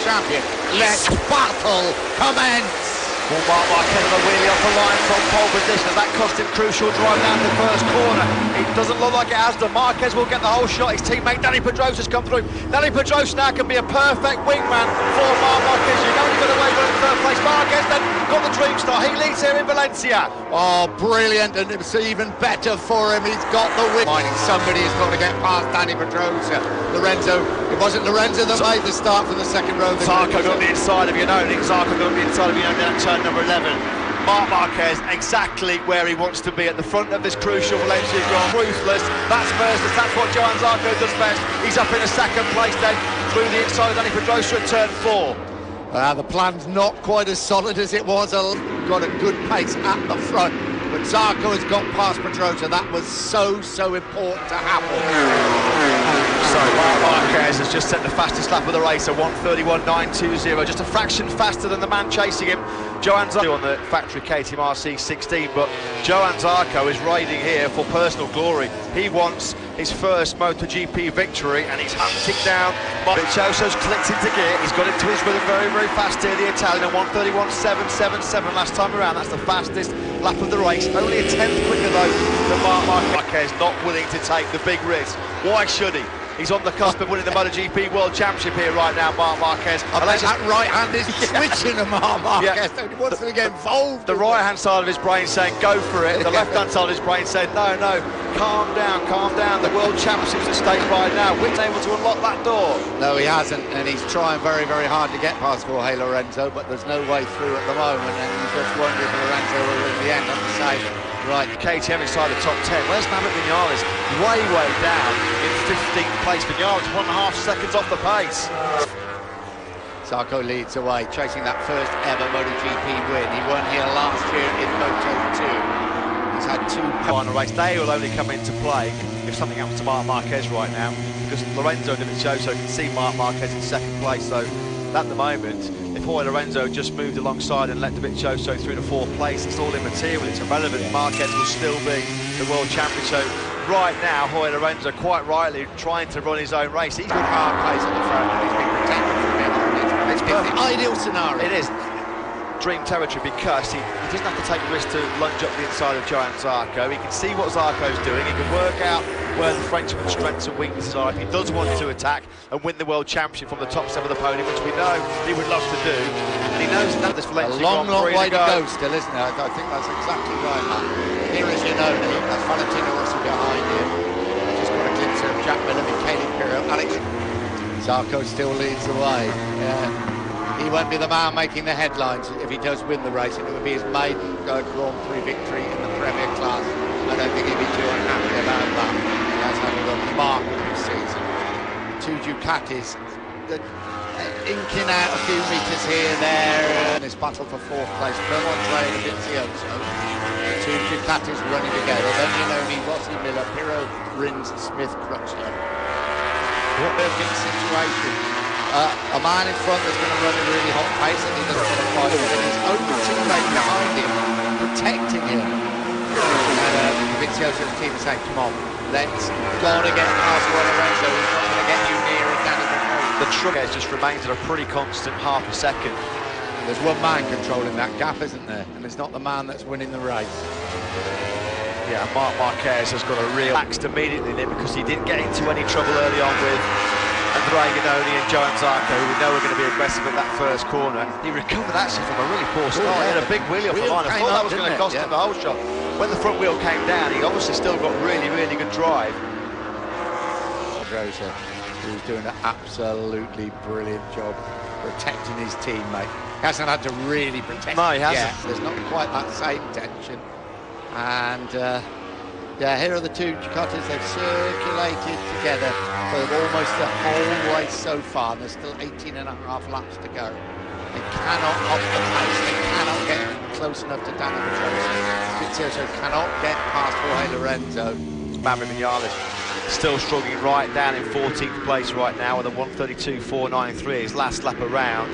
champion. Let battle commence! Well, Marc Marquez on a wheelie off the line from pole position, and that cost him crucial drive down the first corner. It doesn't look like it has done. Marquez will get the whole shot. His teammate Danny Pedrosa's come through. Danny Pedrosa now can be a perfect wingman for Marc Marquez. You know he's got away with third place. Marquez then got the dream start. He leads here in Valencia. Oh, brilliant, and it's even better for him. He's got the win. Somebody has got to get past Danny Pedrosa. Lorenzo, it wasn't Lorenzo that made the start for the second row. Zarco got the inside of Iannone. Zarco got the inside of Iannone at turn number 11. Marc Marquez exactly where he wants to be at the front of this crucial Valencia Grand. Ruthless, that's merciless, that's what Johan Zarco does best. He's up in a second place then through the inside of Danny Pedrosa at turn 4. The plan's not quite as solid as it was. Got a good pace at the front, but Zarco has got past Pedrosa. That was so important to happen. So Marc Marquez has just set the fastest lap of the race, a 1:31.920, just a fraction faster than the man chasing him, Johan Zarco, on the factory KTM RC16. But Johan Zarco is riding here for personal glory. He wants his first MotoGP victory, and he's hunting down. Dovizioso's clicked into gear. He's got into his rhythm very fast here, the Italian, at 1:31.777 last time around. That's the fastest lap of the race. Only a tenth quicker though than Marc Marquez, not willing to take the big risk. Why should he? He's on the cusp of winning the MotoGP World Championship here right now, Marc Marquez. That right hand is twitching to Marc Marquez. He wants to get involved. The right hand side of his brain saying go for it. The left hand side of his brain saying no, calm down. The World Championship's at stake right now. Whit's able to unlock that door. No, he hasn't, and he's trying very hard to get past Jorge Lorenzo, but there's no way through at the moment, and you just wonder if Lorenzo will in the end have to say, right, KTM inside the top 10. Where's Marc Marquez? Way down in 15th place. Vinales 1.5 seconds off the pace. Zarco leads away, chasing that first ever MotoGP win. He won here last year in Moto2. He's had two final race. They will only come into play if something happens to Marc Marquez right now, because Lorenzo Dovizioso can see Marc Marquez in second place. So at the moment, if Jorge Lorenzo just moved alongside and let Dovizioso through to fourth place, it's all immaterial, it's irrelevant. Marquez will still be the world champion. So right now, Jorge Lorenzo, quite rightly, trying to run his own race. He's good hard pace at the front, and he's been protected from behind. It's the ideal scenario. It is dream territory, because he doesn't have to take the risk to lunge up the inside of Johan Zarco. He can see what Zarco's doing. He can work out where the Frenchman's strengths and weaknesses are if he does want to attack and win the World Championship from the top 7 of the podium, which we know he would love to do. And he knows that this Valencia a long way to go still, isn't it? I think that's exactly right. Here is Iannone, that's Valentino Rossi behind him. Just got a glimpse of Jack Miller, Michele Pirro, Alex. Zarco still leads the way. He won't be the man making the headlines if he does win the race, and it would be his maiden Grand Prix victory in the Premier class. I don't think he'd be too unhappy about that. He has had a remarkable season. Two Ducatis, inking out a few metres here and there, and his battle for fourth place. Andre and Dovizioso. Two Ducatis running together. Then Iannone, Rossi, Miller, Pirro, Rins, Smith, Crutchlow. What a big situation. A man in front that's going to run a really hot pace, and he doesn't want to fight with him. His own teammate behind him, protecting him. And Dovizioso's team is saying, come on, let's go to get past Lorenzo. He's not going to get you near it, Danny Pedrosa. The truck just remains at a pretty constant half a second. There's one man controlling that gap, isn't there? And it's not the man that's winning the race. Yeah, Marc Marquez has got a real relaxed immediately there, because he didn't get into any trouble early on with Iannone and Johan Zarco, who we know are going to be aggressive at that first corner. He recovered actually from a really poor start. He had a big wheelie off the line. I thought that was going to cost him the whole shot. When the front wheel came down, he obviously still got really good drive. Pedrosa, who's doing an absolutely brilliant job protecting his teammate. He hasn't had to really protect him. No, he hasn't. There's not quite that same tension. And yeah, here are the two Ducatis. They've circulated together for almost the whole race so far, and there's still 18.5 laps to go. They cannot up the pace. They cannot get close enough to Danny Pedrosa. Dovizioso cannot get past Jorge Lorenzo. Marc Marquez still struggling right down in 14th place right now with a 1:32.493, his last lap around.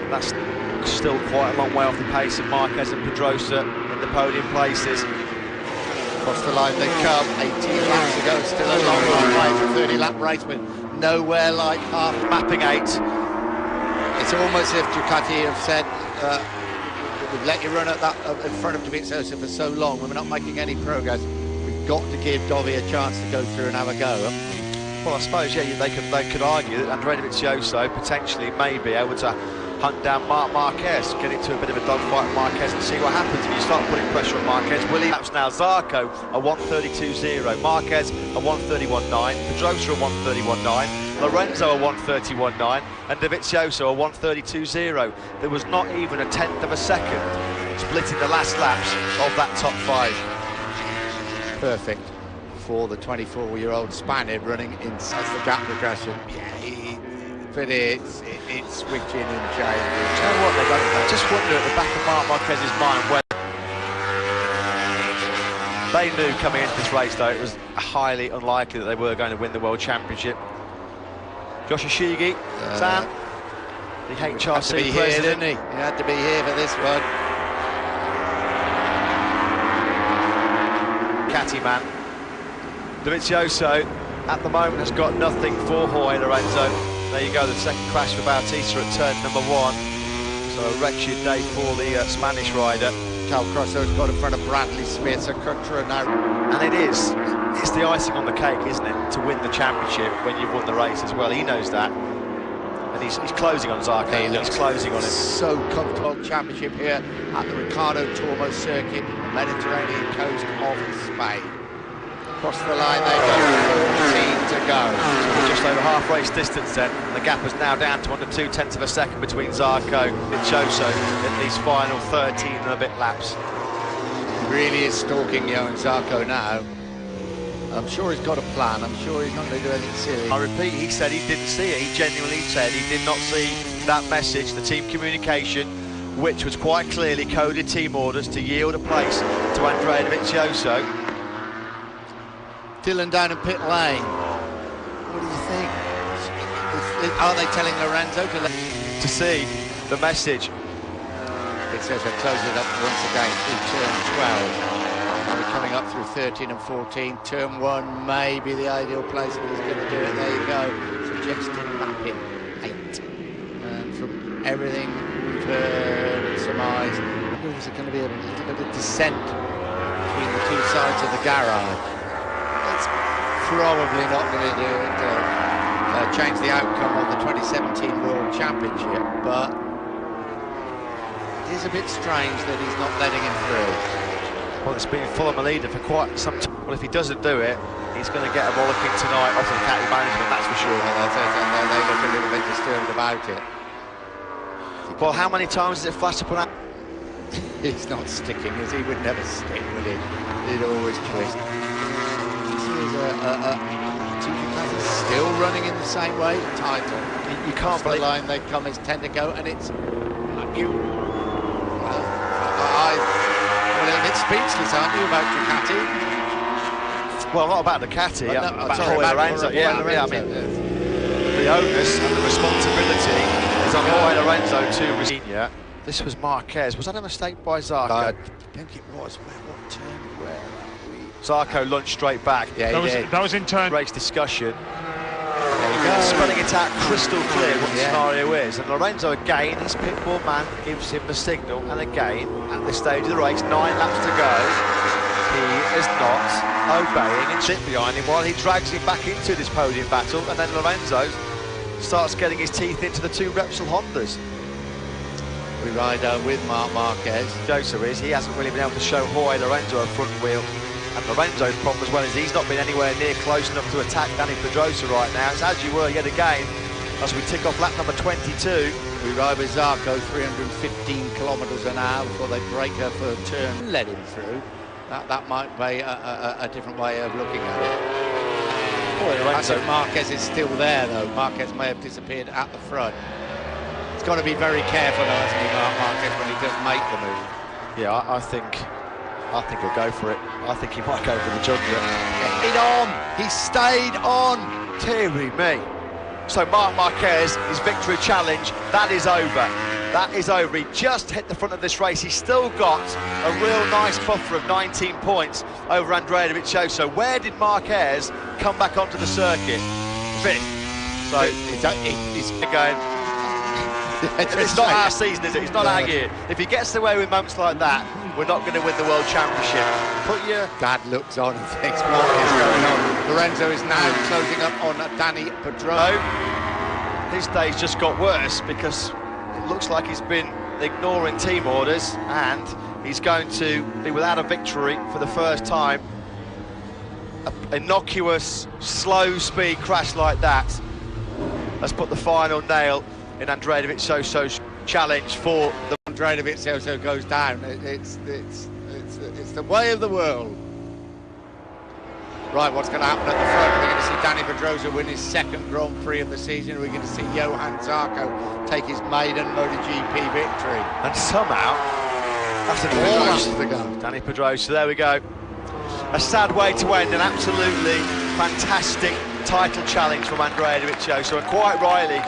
That's still quite a long way off the pace of Marquez and Pedrosa in the podium places. Across the line they come, 18 laps to go, still a long way for a 30-lap race, but nowhere like half. Mapping 8. It's It's almost as if Ducati have said, we've let you run at that in front of Dovizioso for so long, we're not making any progress. We've got to give Dovi a chance to go through and have a go, haven't we? Well, I suppose, yeah, they could argue that Andrea Dovizioso potentially may be able to hunt down Marc Marquez, get into a bit of a dogfight with Marquez and see what happens if you start putting pressure on Marquez. That's now Zarco a 1:32.0, Marquez a 1:31.9, Pedrosa a 1:31.9, Lorenzo a 1:31.9, and Dovizioso a 1:32.0. There was not even a tenth of a second splitting the last laps of that top five. Perfect for the 24-year-old Spaniard running in as the gap progression. Yeah, but it's switching and changing. You know what, I just wonder at the back of Marc Marquez's mind when they knew coming into this race, though, it was highly unlikely that they were going to win the World Championship. Josh Ishigi, Sam, the HRC president. Here, didn't he? He had to be here for this one. Catty man. Dovizioso at the moment has got nothing for Jorge Lorenzo. There you go, the second crash for Bautista at turn number 1. So a wretched day for the Spanish rider. Cal Crosso's got in front of Bradley Smith, so Contra now. And it's the icing on the cake, isn't it, to win the championship when you've won the race as well. He knows that. And he's closing on Zarco, he's closing on him. So comfortable championship here at the Ricardo Tormo circuit, the Mediterranean coast of Spain. Across the line they go, 14 to go. So just over half race distance then, and the gap is now down to under 0.2 of a second between Zarco and Dovizioso in these final 13 and a bit laps. He really is stalking Johan Zarco now. I'm sure he's got a plan, I'm sure he's not going to do anything silly. I repeat, he said he didn't see it, he genuinely said he did not see that message, the team communication, which was quite clearly coded team orders to yield a place to Andrea Dovizioso. Dylan down in pit lane. What do you think? Are they telling Lorenzo to see the message? It says they're closing it up once again through turn 12. We're coming up through 13 and 14. Turn 1 may be the ideal place that he's going to do it. There you go. Suggesting mapping 8. And from everything we've heard and surmised, there's going to be a little bit of descent between the two sides of the garage. It's probably not going to do it, change the outcome of the 2017 World Championship, but it is a bit strange that he's not letting him through. Well, it's been Fulham a leader for quite some time. Well, if he doesn't do it, he's going to get a bollocking tonight off of the Catty management, that's for sure. And they look a little bit disturbed about it. Well, how many times does it flash upon? He's not sticking, as he would never stick, would he? He'd always twist. Still running in the same way, title. You can't believe the line they come is 10 to go, and it's you. Well, a little bit speechless, aren't you, about Ducati? Well, not about Ducati, about Jorge Lorenzo. Yeah, I mean, the onus and the responsibility is on Jorge Lorenzo to Senior. This was Marquez. Was that a mistake by Zarco? I think it was. What turn? Where? Zarco lunged straight back. Yeah, that was in turn. Race discussion. Spelling it out crystal clear what the scenario is. And Lorenzo, again, his pitbull man gives him the signal. And again, at this stage of the race, 9 laps to go, he is not obeying and sit behind him while he drags him back into this podium battle. And then Lorenzo starts getting his teeth into the 2 Repsol Hondas. We ride with Marc Marquez. Dovizioso is, he hasn't really been able to show Jorge Lorenzo a front wheel. And Lorenzo's problem as well is he's not been anywhere near close enough to attack Danny Pedrosa right now. It's as you were yet again as we tick off lap number 22. We ride with Zarco 315 kilometres an hour before they break her for a turn. Let him through. That might be a different way of looking at it. Lorenzo. Marquez is still there though. Marquez may have disappeared at the front. He's got to be very careful now, hasn't he, Marc Marquez, when he does make the move. Yeah, I think he'll go for it. I think he might go for the jugular. Get on! He stayed on! Deary me. So Marc Marquez, his victory challenge, that is over. That is over. He just hit the front of this race. He's still got a real nice buffer of 19 points over Andrea Dovizioso. Where did Marquez come back onto the circuit? 5th. So he's going It's not our season, is it? It's not our year. If he gets away with moments like that, we're not going to win the World Championship. Put your... Dad looks on and thinks, what is going on? Lorenzo is now closing up on Danny Pedrosa. His day's just got worse because it looks like he's been ignoring team orders and he's going to be without a victory for the first time. An innocuous, slow-speed crash like that has put the final nail in Andrea Dovizioso's challenge for the... Andrea Dovizioso goes down. It's the way of the world. Right, what's going to happen at the front? We're going to see Danny Pedrosa win his second Grand Prix of the season. We're going to see Johan Zarco take his maiden MotoGP victory. And somehow, after the laps to go, Danny Pedrosa, there we go. A sad way to end an absolutely fantastic title challenge from Andrea Dovizioso, and quite rightly,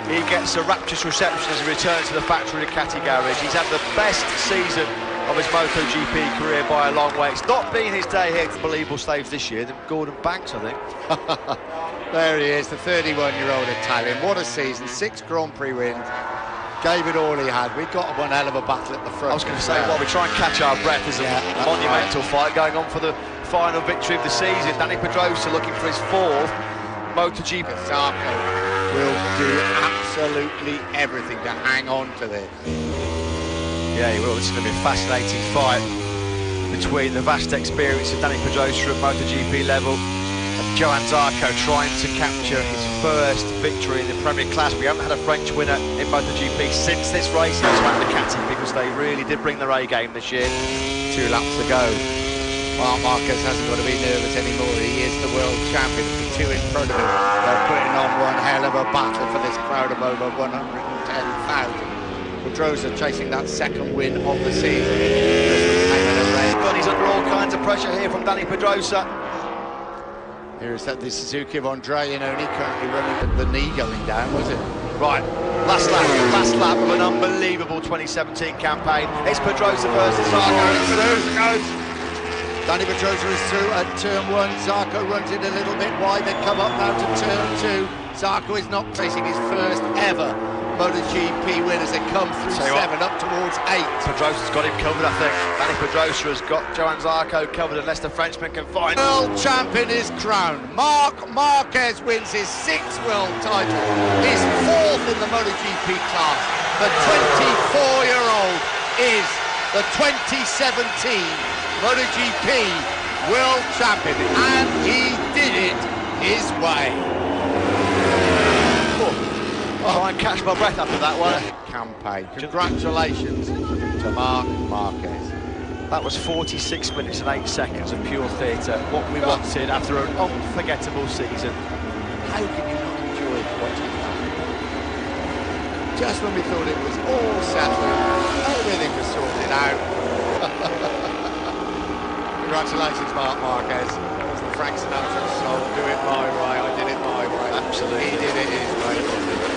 he gets a rapturous reception as he returns to the factory Ducati garage. He's had the best season of his MotoGP career by a long way. It's not been his day here at Unbelievable Slaves this year than Gordon Banks, I think. There he is, the 31-year-old Italian. What a season, 6 Grand Prix wins. Gave it all he had. We got one hell of a battle at the front. I was going to say, well, we try and catch our breath. There's a monumental fight going on for the final victory of the season. Danny Pedrosa looking for his 4th MotoGP. Zarco will do absolutely everything to hang on to this. Yeah, he will. This is going to be a fascinating fight between the vast experience of Danny Pedrosa at MotoGP level and Johan Zarco trying to capture his first victory in the Premier Class. We haven't had a French winner in MotoGP since this race was at Ducati, because they really did bring their A game this year. 2 laps to go. Marc Marquez hasn't got to be nervous anymore. He is the world champion. The 2 in front of him. They're putting on one hell of a battle for this crowd of over 110,000. Pedrosa chasing that second win of the season. But he's under all kinds of pressure here from Danny Pedrosa. Here is the Suzuki of Andrea Iannone currently running, the knee going down, was it? Right, last lap of an unbelievable 2017 campaign. It's Pedrosa versus Zarco. Danny Pedrosa is through at turn 1. Zarco runs it a little bit wide. They come up now to turn 2. Zarco is not facing his first ever MotoGP win as they come through 7 up towards 8. Pedrosa's got him covered, I think. Danny Pedrosa has got Johan Zarco covered unless the Frenchman can find... World champion is crowned. Marc Marquez wins his 6th world title, his 4th in the MotoGP class. The 24-year-old is the 2017 MotoGP world champion, and he did it his way. Try and catch my breath after that one. Campaign. Congratulations to Marc Marquez. That was 46 minutes and 8 seconds of pure theatre. What we wanted after an unforgettable season. How can you not enjoy watching that? Just when we thought it was all settled, everything was sorted out. Congratulations, Marc Marquez. As the Frank Sinatra song, do it my way, I did it my way. Absolutely. He did it his way.